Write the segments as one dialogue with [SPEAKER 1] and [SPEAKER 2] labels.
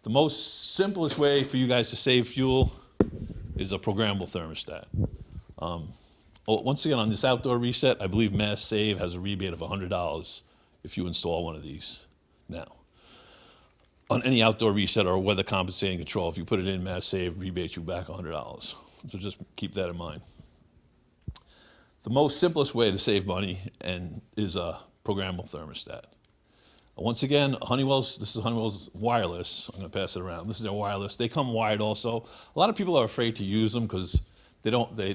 [SPEAKER 1] The most simplest way for you guys to save fuel is a programmable thermostat. Once again, on this outdoor reset, I believe Mass Save has a rebate of $100 if you install one of these now. On any outdoor reset or weather compensating control, if you put it in, Mass Save rebates you back $100. So just keep that in mind. The most simplest way to save money is a programmable thermostat. Once again, this is Honeywell's wireless. I'm going to pass it around. This is their wireless. They come wired also. A lot of people are afraid to use them because they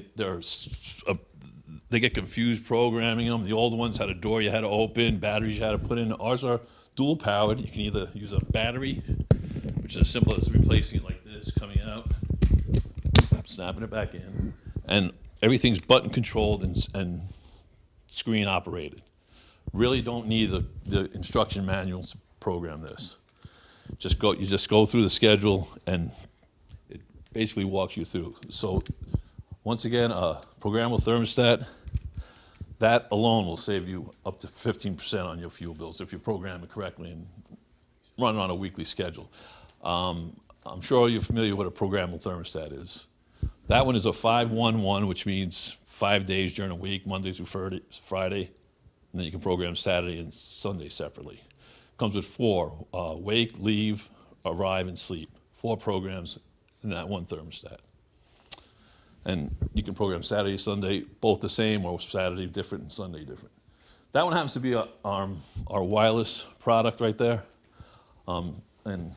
[SPEAKER 1] get confused programming them. The old ones had a door you had to open, batteries you had to put in. Ours are dual powered. You can either use a battery, which is as simple as replacing it like this, coming out, snapping it back in, and everything's button controlled and screen operated. Really don't need the instruction manuals to program this. You just go through the schedule and it basically walks you through. So once again, a programmable thermostat, that alone will save you up to 15% on your fuel bills if you program it correctly and run it on a weekly schedule. I'm sure you're familiar with what a programmable thermostat is. That one is a 5-1-1, which means 5 days during a week, Monday through Friday, and then you can program Saturday and Sunday separately. Comes with 4, wake, leave, arrive, and sleep. 4 programs in that one thermostat. And you can program Saturday, Sunday, both the same, or Saturday different and Sunday different. That one happens to be our wireless product right there. And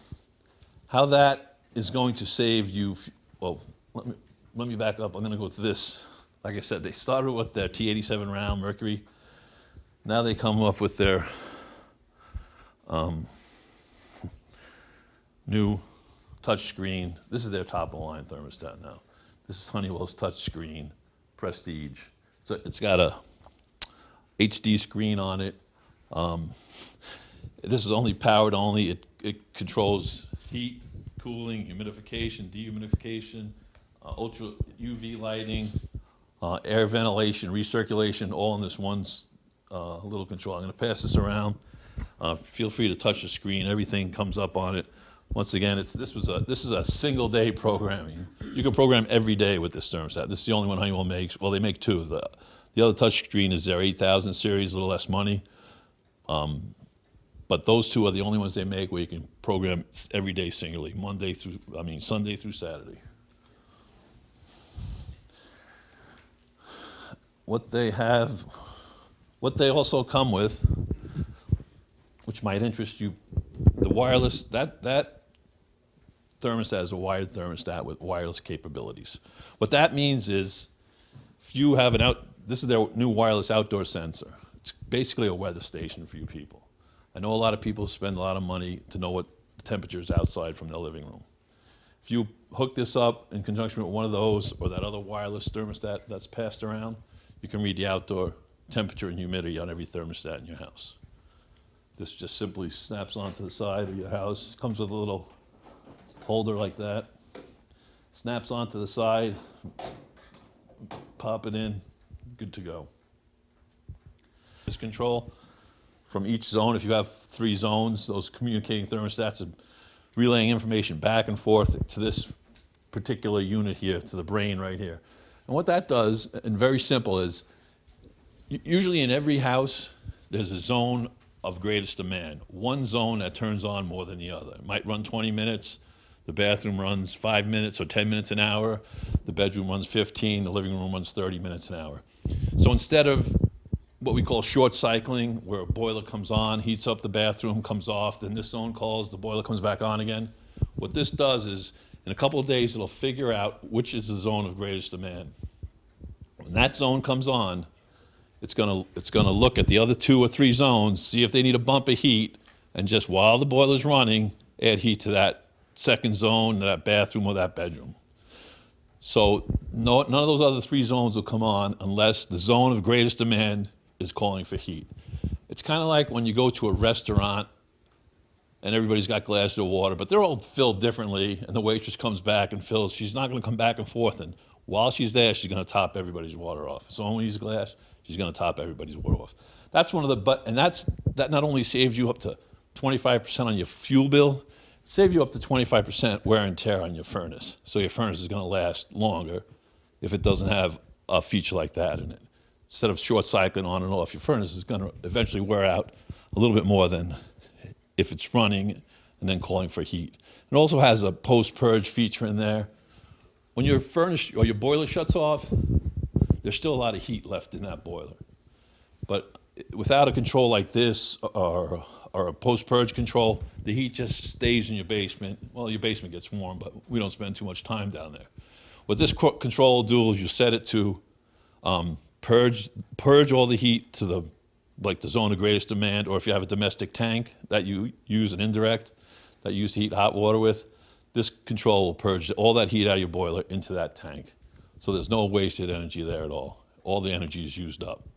[SPEAKER 1] how that is going to save you, well, let me back up. I'm going to go with this. Like I said, they started with their T87 round Mercury. Now they come up with their new touch screen. This is their top of the line thermostat now. This is Honeywell's touchscreen Prestige. So it's got a HD screen on it. This is only powered only. It controls heat, cooling, humidification, dehumidification, ultra UV lighting, air ventilation, recirculation, all in this one little control. I'm going to pass this around. Feel free to touch the screen. Everything comes up on it. Once again, this is a single day programming. You can program every day with this thermostat. This is the only one Honeywell makes. Well, they make 2. The other touch screen is their 8000 series, a little less money. But those 2 are the only ones they make where you can program every day singularly, Sunday through Saturday. What they also come with, which might interest you, the wireless, that thermostat is a wired thermostat with wireless capabilities. What that means is, if you have this is their new wireless outdoor sensor. It's basically a weather station for you people. I know a lot of people spend a lot of money to know what the temperature is outside from their living room. If you hook this up in conjunction with one of those or that other wireless thermostat that's passed around, you can read the outdoor temperature and humidity on every thermostat in your house. This just simply snaps onto the side of your house. It comes with a little holder like that. Snaps onto the side, pop it in, good to go. This control from each zone, if you have 3 zones, those communicating thermostats are relaying information back and forth to this particular unit here, to the brain right here. And what that does, and very simple, is usually in every house, there's a zone of greatest demand. One zone that turns on more than the other. It might run 20 minutes, the bathroom runs 5 minutes or 10 minutes an hour, the bedroom runs 15, the living room runs 30 minutes an hour. So instead of what we call short cycling, where a boiler comes on, heats up the bathroom, comes off, then this zone calls, the boiler comes back on again. What this does is, in a couple of days, it'll figure out which is the zone of greatest demand. When that zone comes on, it's gonna look at the other 2 or 3 zones, see if they need a bump of heat, and just while the boiler's running, add heat to that second zone, that bathroom or that bedroom. So none of those other 3 zones will come on unless the zone of greatest demand is calling for heat. It's kind of like when you go to a restaurant and everybody's got glasses of water, but they're all filled differently, and the waitress comes back and fills. She's not going to come back and forth, and while she's there, she's going to top everybody's water off. So when you use a glass, she's going to top everybody's water off. That's one of the, and that not only saves you up to 25% on your fuel bill, save you up to 25% wear and tear on your furnace. So your furnace is going to last longer if it doesn't have a feature like that in it. Instead of short cycling on and off, your furnace is going to eventually wear out a little bit more than if it's running and then calling for heat. It also has a post-purge feature in there. When your furnace or your boiler shuts off, there's still a lot of heat left in that boiler. But without a control like this or a post-purge control, the heat just stays in your basement. Well, your basement gets warm, but we don't spend too much time down there. What this control will do is you set it to purge all the heat to the zone of greatest demand, or if you have a domestic tank that you use an indirect that you use to heat hot water with, this control will purge all that heat out of your boiler into that tank. So there's no wasted energy there at all. All the energy is used up.